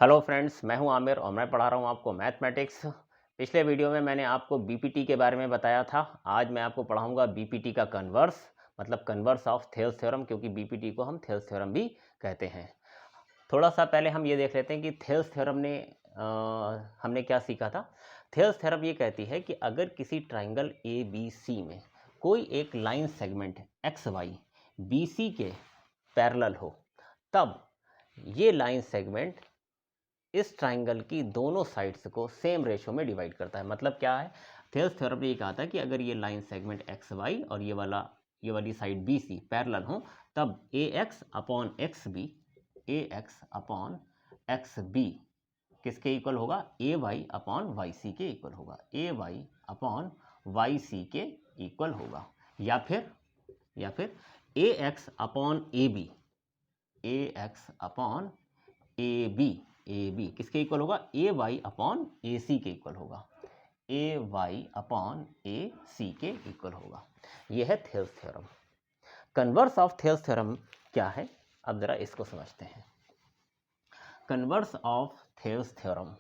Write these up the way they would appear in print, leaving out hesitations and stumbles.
Hello friends, मैं हूं आमिर और मैं पढ़ा रहा हूं आपको मैथमेटिक्स। पिछले वीडियो में मैंने आपको बीपीटी के बारे में बताया था। आज मैं आपको पढ़ाऊंगा बीपीटी का कन्वर्स, मतलब कन्वर्स ऑफ थेल्स थ्योरम, क्योंकि बीपीटी को हम थेल्स थ्योरम भी कहते हैं। थोड़ा सा पहले हम ये देख लेते हैं कि थेल्स थ्योरम ने हमने क्या सीखा था। थेल्स थ्योरम ये कहती है कि अगर किसी ट्राइंगल ए बी सी में कोई एक line segment X Y B C के पैरेलल हो, तब ये लाइन सेगमेंट इस ट्राइंगल की दोनों साइड्स को सेम रेशो में डिवाइड करता है। मतलब क्या है, थेल्स थ्योरम ने ये कहा था कि अगर ये लाइन सेगमेंट एक्स वाई और ये वाली साइड बी सी पैरेलल हो, तब A X upon X B किसके इक्वल होगा, A Y upon Y C के इक्वल होगा, A Y upon Y C के इक्वल होगा। या फिर A X upon A B, A X upon A B किसके इक्वल होगा, ए वाई अपॉन ए सी के इक्वल होगा, ए वाई अपॉन ए सी के इक्वल होगा। यह है Thales theorem. Converse of Thales theorem क्या है, अब जरा इसको समझते हैं। कन्वर्स ऑफ थेल्स थ्योरम,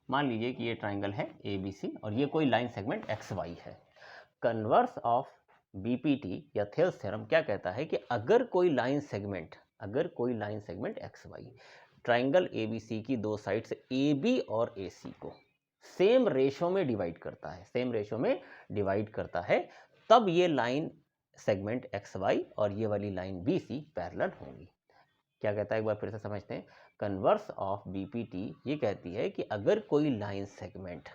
मान लीजिए कि ये ट्राइंगल है ए बी सी और ये कोई लाइन सेगमेंट एक्स वाई है। कन्वर्स ऑफ बीपीटी या थेल्स थ्योरम क्या कहता है कि अगर कोई line segment X Y triangle A B C की दो साइड्स ए बी और ए सी को सेम रेशो में डिवाइड करता है, तब ये लाइन सेगमेंट एक्स वाई और ये वाली लाइन बी सी पैरेलल होंगी। क्या कहता है, एक बार फिर से समझते हैं। कन्वर्स ऑफ बीपीटी ये कहती है कि अगर कोई लाइन सेगमेंट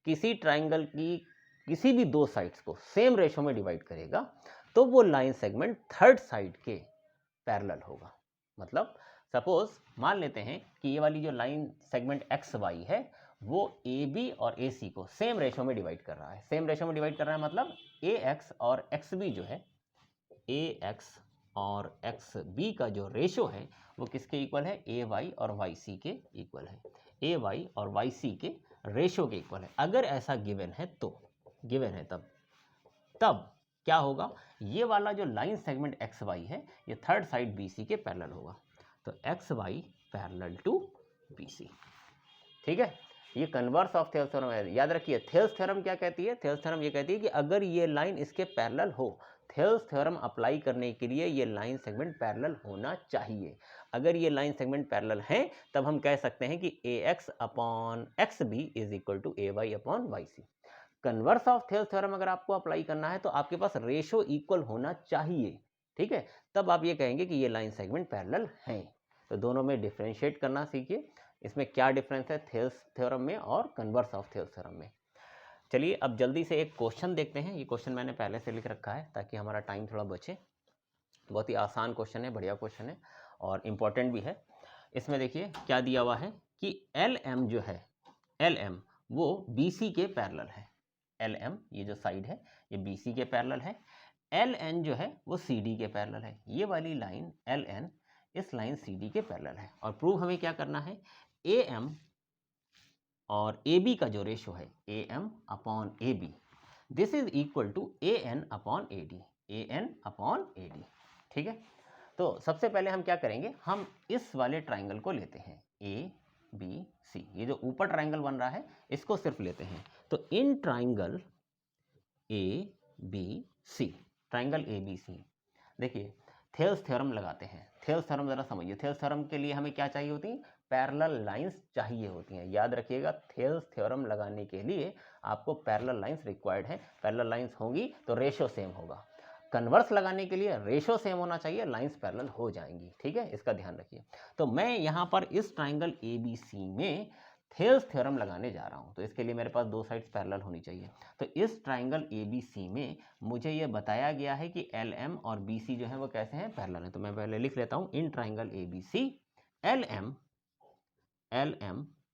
किसी ट्राइंगल की किसी भी दो साइड्स को सेम रेशो में डिवाइड करेगा, तो वो लाइन सेगमेंट थर्ड साइड के पैरेलल होगा। मतलब सपोज मान लेते हैं कि ये वाली जो लाइन सेगमेंट एक्स वाई है वो ए बी और ए सी को सेम रेशो में डिवाइड कर रहा है। मतलब ए एक्स और एक्स बी जो है, ए एक्स और एक्स बी का जो रेशो है वो किसके इक्वल है, ए वाई और वाई सी के इक्वल है, ए वाई और वाई सी के रेशो के इक्वल है। अगर ऐसा गिवन है तब क्या होगा, ये वाला जो लाइन सेगमेंट एक्स वाई है ये थर्ड साइड बी सी के पैरेलल होगा। तो X Y parallel to B C. ठीक है, ये कन्वर्स ऑफ थेल्स थ्योरम है। याद रखिए, थेल्स थ्योरम क्या कहती है, थेल्स थ्योरम ये कहती है कि अगर ये लाइन इसके पैरेलल हो, थेल्स थ्योरम अप्लाई करने के लिए ये लाइन सेगमेंट पैरेलल होना चाहिए। अगर ये लाइन सेगमेंट पैरेलल हैं, तब हम कह सकते हैं कि A X upon X B is equal to A Y upon Y C. Converse of Thales theorem अगर आपको अप्लाई करना है तो आपके पास रेशो इक्वल होना चाहिए। ठीक है, तब आप ये कहेंगे कि ये लाइन सेगमेंट पैरेलल हैं। तो दोनों में डिफरेंशिएट करना सीखिए, इसमें क्या डिफरेंस है थेल्स थ्योरम में और कन्वर्स ऑफ थेल्स थ्योरम में। चलिए अब जल्दी से एक क्वेश्चन देखते हैं। ये क्वेश्चन मैंने पहले से लिख रखा है ताकि हमारा टाइम थोड़ा बचे। बहुत ही आसान क्वेश्चन है, बढ़िया क्वेश्चन है और इम्पोर्टेंट भी है। इसमें देखिए क्या दिया हुआ है कि एल एम जो है, एल एम वो बी सी के पैरेलल है। एल एम ये जो साइड है ये बी सी के पैरेलल है। एल एन जो है वो सी डी के पैरेलल है। ये वाली लाइन एल एन इस लाइन सी डी के पैरेलल है। और प्रूव हमें क्या करना है, ए एम और ए बी का जो रेशो है A M upon A B, this is equal to A N upon A D, A N upon A D. ठीक है, तो सबसे पहले हम क्या करेंगे, हम इस वाले ट्राइंगल को लेते हैं ए बी सी। ये जो ऊपर ट्राइंगल बन रहा है इसको सिर्फ लेते हैं। तो in triangle A B C, triangle A B C, देखिए थेल्स थ्योरम लगाते हैं। थेल्स थ्योरम जरा समझिए, थेल्स थ्योरम के लिए हमें क्या चाहिए होती है, पैरेलल लाइंस चाहिए होती हैं। याद रखिएगा, थेल्स थ्योरम लगाने के लिए आपको पैरेलल लाइंस रिक्वायर्ड है। पैरेलल लाइंस होंगी तो रेशो सेम होगा। कन्वर्स लगाने के लिए रेशो सेम होना चाहिए, लाइंस पैरेलल हो जाएंगी। ठीक है, इसका ध्यान रखिए। तो मैं यहाँ पर इस ट्राइंगल ए बी सी में थेल्स थ्योरम लगाने जा रहा हूँ, तो इसके लिए मेरे पास दो साइड्स पैरेलल होनी चाहिए। तो इस ट्राइंगल ए बी सी में मुझे ये बताया गया है कि एल एम और बी सी जो है वो कैसे हैं, पैरेलल हैं। तो मैं पहले लिख लेता हूँ, in triangle A B C L M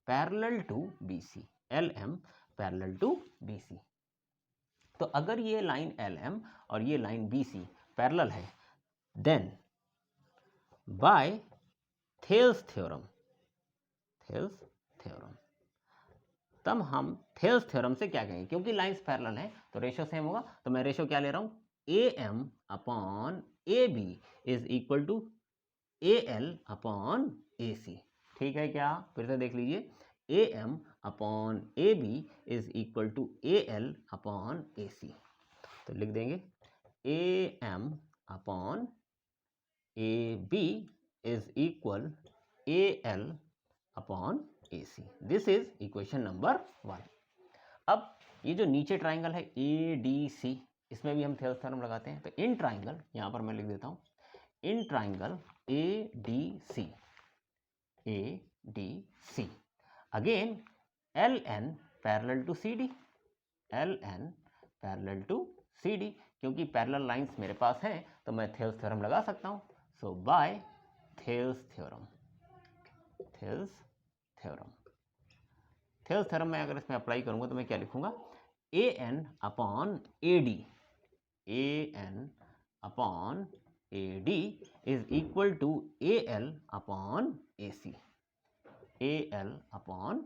parallel to B C, L M parallel to B C. तो अगर ये लाइन एल एम और ये लाइन बी सी पैरेलल है, देन बाय थेल्स थ्योरम तब हम थेल्स थ्योरम से क्या कहेंगे, क्योंकि लाइंस पैरेलल हैं तो रेशो सेम होगा। तो मैं रेशो क्या ले रहा हूँ, AM upon AB is equal to AL upon AC। ठीक है क्या? फिर से देख लीजिए, AM upon AB is equal to AL upon AC। तो लिख देंगे AM upon AB is equal AL upon AC। This is equation number 1। अब ये जो नीचे ट्राइंगल है ADC, इसमें भी हम थेल्स थ्योरम लगाते हैं। तो इन ट्राइंगल, यहाँ पर मैं लिख देता हूँ, in triangle ADC again LN parallel to CD, LN parallel to CD, क्योंकि पैरेलल लाइंस मेरे पास हैं तो मैं थेल्स थ्योरम लगा सकता हूँ। So by Thales theorem, Thales theorem, Thales theorem में अगर इसमें अप्लाई करूंगा तो मैं क्या लिखूंगा, AN upon AD, AN upon AD is equal to AL upon AC, AL upon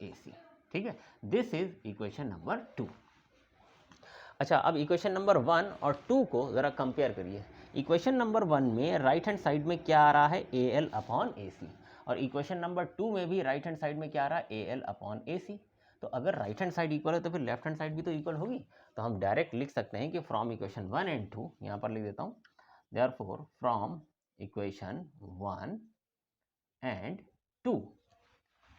AC। ठीक है, दिस इज इक्वेशन नंबर 2। अच्छा, अब इक्वेशन नंबर 1 और 2 को ज़रा कंपेयर करिए। इक्वेशन नंबर 1 में राइट हैंड साइड में क्या आ रहा है, AL अपॉन AC, और इक्वेशन नंबर 2 में भी राइट हैंड साइड में क्या आ रहा है, AL अपॉन AC। तो अगर राइट हैंड साइड इक्वल है तो फिर लेफ्ट हैंड साइड भी तो इक्वल होगी। तो हम डायरेक्ट लिख सकते हैं कि फ्रॉम इक्वेशन 1 एंड 2, यहाँ पर लिख देता हूँ, देयरफॉर फ्रॉम इक्वेशन 1 एंड 2,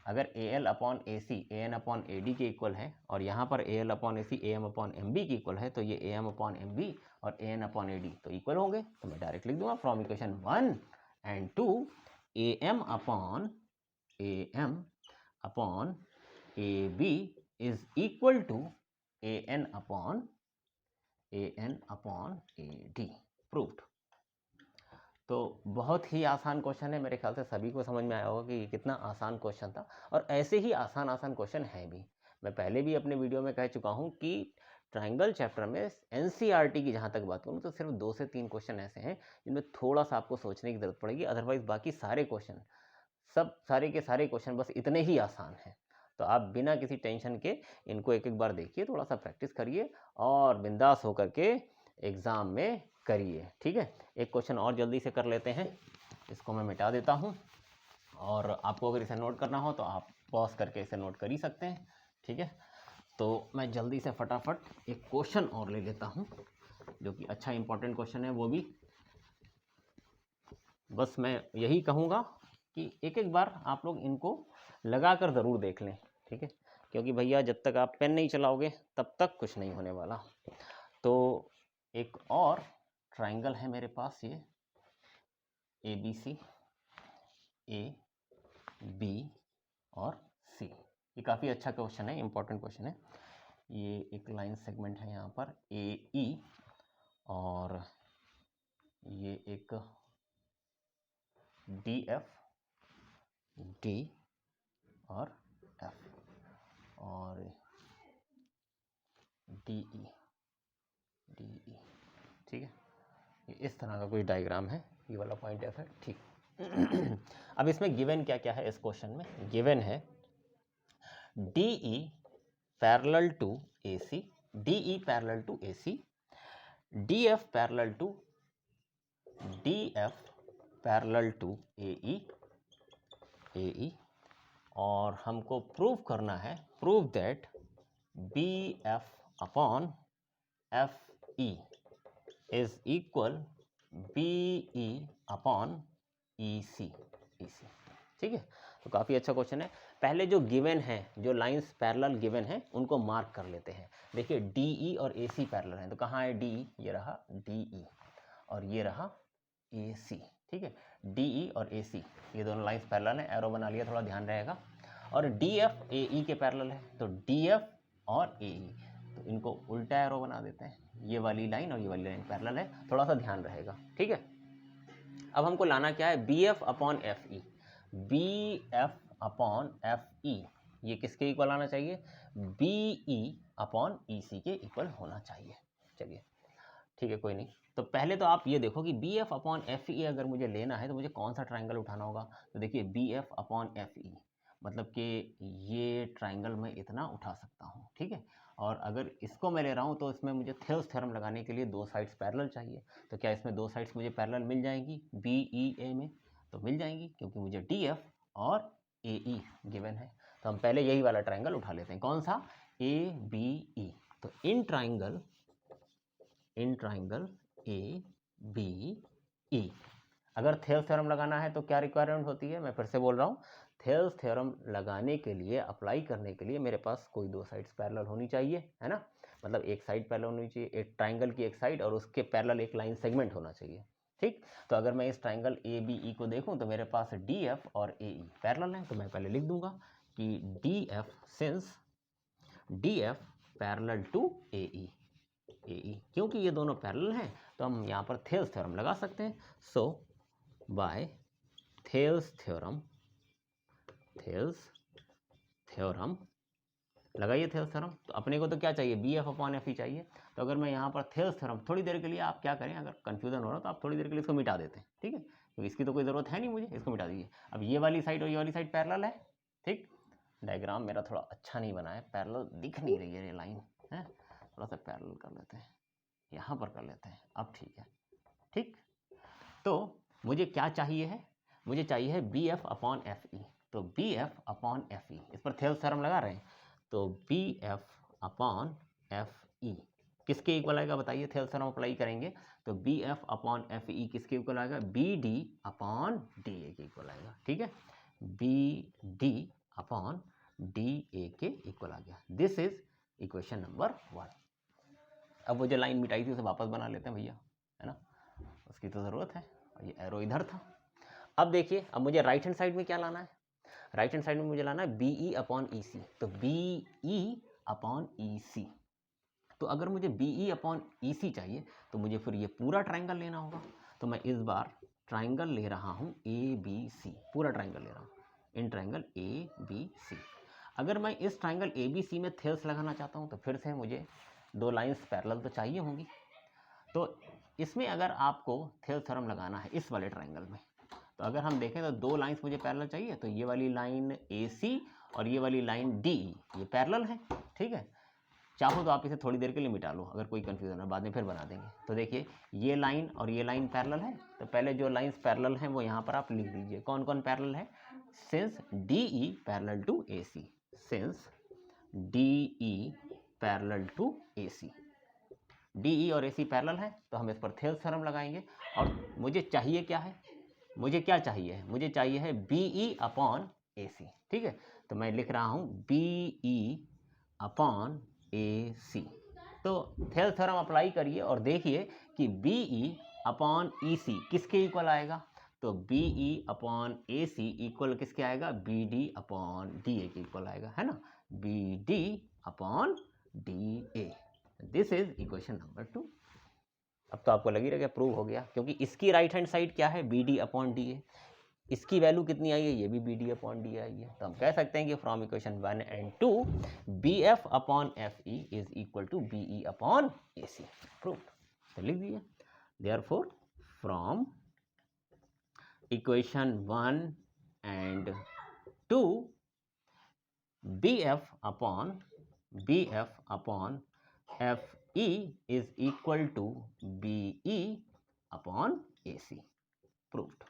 अगर AL upon AC AN upon AD के इक्वल है और यहाँ पर AL upon AC AM upon MB के इक्वल है, तो ये AM अपॉन MB और AN अपॉन AD तो इक्वल होंगे। तो मैं डायरेक्ट लिख दूंगा from equation 1 and 2, AM upon AB is equal to AN upon AD। Proved. तो बहुत ही आसान क्वेश्चन है, मेरे ख्याल से सभी को समझ में आया होगा कि ये कितना आसान क्वेश्चन था, और ऐसे ही आसान आसान क्वेश्चन है भी। मैं पहले भी अपने वीडियो में कह चुका हूँ कि ट्राइंगल चैप्टर में NCERT की जहाँ तक बात करूँ तो सिर्फ 2 से 3 क्वेश्चन ऐसे हैं जिनमें थोड़ा सा आपको सोचने की ज़रूरत पड़ेगी, अदरवाइज बाकी सारे क्वेश्चन, सब सारे के सारे क्वेश्चन बस इतने ही आसान हैं। तो आप बिना किसी टेंशन के इनको एक एक बार देखिए, थोड़ा सा प्रैक्टिस करिए और बिंदास होकर के एग्ज़ाम में करिए। ठीक है, एक क्वेश्चन और जल्दी से कर लेते हैं, इसको मैं मिटा देता हूँ, और आपको अगर इसे नोट करना हो तो आप पॉज करके इसे नोट कर ही सकते हैं। ठीक है, तो मैं जल्दी से फटाफट एक क्वेश्चन और ले लेता हूँ जो कि अच्छा इंपॉर्टेंट क्वेश्चन है। वो भी बस मैं यही कहूँगा कि एक एक बार आप लोग इनको लगा कर ज़रूर देख लें। ठीक है, क्योंकि भैया जब तक आप पेन नहीं चलाओगे तब तक कुछ नहीं होने वाला। तो एक और ट्राइंगल है मेरे पास, ये ABC, AB और C। ये काफ़ी अच्छा क्वेश्चन है, इंपॉर्टेंट क्वेश्चन है। ये एक लाइन सेगमेंट है यहाँ पर AE, और ये एक DF, D और F, और DE। ठीक है, ये इस तरह का कोई डायग्राम है, ये वाला पॉइंट F है। ठीक अब इसमें गिवन क्या क्या है, इस क्वेश्चन में गिवन है DE parallel to AC, DE parallel to AC, DF parallel to DF parallel to AE, और हमको प्रूव करना है, prove that BF upon FE is equal BE upon EC। ठीक है, तो काफ़ी अच्छा क्वेश्चन है। पहले जो गिवन है, जो लाइंस पैरेलल गिवन है, उनको मार्क कर लेते हैं। देखिए DE और AC पैरेलल हैं, तो कहाँ है DE, ये रहा DE, और ये रहा AC। ठीक है, DE और AC ये दोनों लाइंस पैरेलल हैं, एरो बना लिया, थोड़ा ध्यान रहेगा। और DF AE के पैरेलल है, तो DF और AE, तो इनको उल्टा एरो बना देते हैं, ये वाली लाइन और ये वाली लाइन पैरेलल है, थोड़ा सा ध्यान रहेगा। ठीक है, अब हमको लाना क्या है, BF upon FE, BF upon FE ये किसके इक्वल आना चाहिए, BE अपॉन EC के इक्वल होना चाहिए। चलिए ठीक है, कोई नहीं। तो पहले तो आप ये देखो कि BF अपॉन FE अगर मुझे लेना है तो मुझे कौन सा ट्राइंगल उठाना होगा। तो देखिए BF अपॉन FE मतलब कि ये ट्राइंगल मैं इतना उठा सकता हूँ। ठीक है, और अगर इसको मैं ले रहा हूँ तो इसमें मुझे थेल्स थ्योरम लगाने के लिए दो साइड्स पैरेलल चाहिए। तो क्या इसमें दो साइड्स मुझे पैरेलल मिल जाएंगी BEA में? तो मिल जाएंगी, क्योंकि मुझे DF और AE गिवन है। तो हम पहले यही वाला ट्राइंगल उठा लेते हैं। कौन सा? ABE। तो इन ट्राइंगल ABE अगर थेल्स थ्योरम लगाना है तो क्या रिक्वायरमेंट होती है? मैं फिर से बोल रहा हूँ, थेल्स थ्योरम लगाने के लिए, अप्लाई करने के लिए मेरे पास कोई दो साइड्स पैरेलल होनी चाहिए, है ना। मतलब एक साइड पैरेलल होनी चाहिए, एक ट्राइंगल की एक साइड, और उसके पैरेलल एक लाइन सेगमेंट होना चाहिए। ठीक, तो अगर मैं इस ट्राइंगल ABE को देखूं तो मेरे पास DF और AE पैरेलल हैं। तो मैं पहले लिख दूंगा कि DF since DF parallel to AE, क्योंकि ये दोनों पैरेलल हैं तो हम यहाँ पर थेल्स थ्योरम लगा सकते हैं। सो बाय थेल्स थ्योरम लगाइए थेल्स थ्योरम। तो अपने को तो क्या चाहिए? BF/FE चाहिए। तो अगर मैं यहाँ पर थेल्स थ्योरम, थोड़ी देर के लिए आप क्या करें, अगर कन्फ्यूजन हो रहा तो आप थोड़ी देर के लिए इसको मिटा देते हैं, ठीक है, क्योंकि इसकी तो कोई ज़रूरत है नहीं मुझे, इसको मिटा दीजिए। अब ये वाली साइड और ये वाली साइड पैरेलल है। ठीक, डायग्राम मेरा थोड़ा अच्छा नहीं बना है, पैरेलल दिख नहीं रही है ये लाइन, है, थोड़ा सा पैरेलल कर लेते हैं, यहाँ पर कर लेते हैं, अब ठीक है। ठीक, तो मुझे क्या चाहिए है? मुझे चाहिए है BF/FE। तो BF/FE, इस पर थेल्स थ्योरम लगा रहे हैं, तो BF/FE किसके इक्वल आएगा बताइए? थेल्स थ्योरम अप्लाई करेंगे तो BF/FE किसके इक्वल आएगा? BD/DA के इक्वल आएगा। ठीक है, BD/DA के इक्वल आ गया। This is equation number 1। अब वो जो लाइन मिटाई थी उसे वापस बना लेते हैं भैया, है ना, उसकी तो ज़रूरत है। और ये एरो इधर था। अब देखिए, अब मुझे राइट हैंड साइड में क्या लाना है? राइट हैंड साइड में मुझे लाना है BE/EC। तो BE/EC, तो अगर मुझे BE/EC चाहिए तो मुझे फिर ये पूरा ट्राइंगल लेना होगा। तो मैं इस बार ट्राइंगल ले रहा हूँ ABC, पूरा ट्राइंगल ले रहा हूँ, इन ट्राइंगल ABC। अगर मैं इस ट्राइंगल ABC में थेल्स लगाना चाहता हूँ तो फिर से मुझे दो लाइंस पैरेलल तो चाहिए होंगी। तो इसमें अगर आपको थेल्स थ्योरम लगाना है इस वाले ट्राइंगल में, तो अगर हम देखें तो दो लाइंस मुझे पैरेलल चाहिए। तो ये वाली लाइन AC और ये वाली लाइन DE, ये पैरेलल है। ठीक है, चाहो तो आप इसे थोड़ी देर के लिए मिटा लो, अगर कोई कंफ्यूजन है बाद में फिर बना देंगे। तो देखिए, ये लाइन और ये लाइन पैरेलल है। तो पहले जो लाइंस पैरेलल हैं वो यहाँ पर आप लिख दीजिए। कौन कौन पैरेलल है? Since DE parallel to AC, since DE parallel to AC, DE और AC पैरेलल है तो हम इस पर थेल्स थ्योरम लगाएंगे। और मुझे चाहिए क्या है? मुझे क्या चाहिए? मुझे चाहिए है BE/AC। ठीक है, तो मैं लिख रहा हूँ BE/AC। तो थेल्स थ्योरम अप्लाई करिए और देखिए कि BE/EC किसके इक्वल आएगा? तो BE/AC इक्वल किसके आएगा? BD/DA के इक्वल आएगा, है ना, BD/DA। This is equation number 2। अब तो आपको लग ही रहा प्रूव हो गया, क्योंकि इसकी राइट हैंड साइड क्या है? BD/DA। इसकी वैल्यू कितनी आई है? ये भी BD/DA आई है। तो हम कह सकते हैं कि from equation 1 and 2 BF/FE is equal to BE/AC। Proved. तो लिख दिए, therefore from equation 1 and 2 BF/FE is equal to BE/AC। Proved.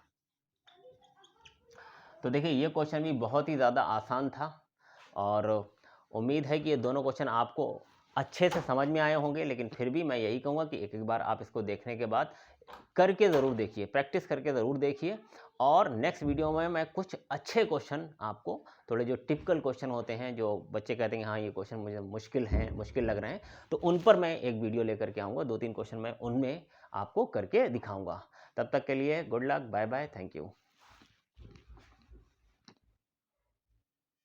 तो देखिए, ये क्वेश्चन भी बहुत ही ज़्यादा आसान था और उम्मीद है कि ये दोनों क्वेश्चन आपको अच्छे से समझ में आए होंगे। लेकिन फिर भी मैं यही कहूँगा कि एक एक बार आप इसको देखने के बाद करके ज़रूर देखिए, प्रैक्टिस करके ज़रूर देखिए। और नेक्स्ट वीडियो में मैं कुछ अच्छे क्वेश्चन आपको, थोड़े जो टिपिकल क्वेश्चन होते हैं, जो बच्चे कहते हैं हाँ ये क्वेश्चन मुझे मुश्किल लग रहे हैं, तो उन पर मैं एक वीडियो लेकर के आऊँगा। 2-3 क्वेश्चन मैं उनमें आपको करके दिखाऊँगा। तब तक के लिए good luck, bye bye, thank you.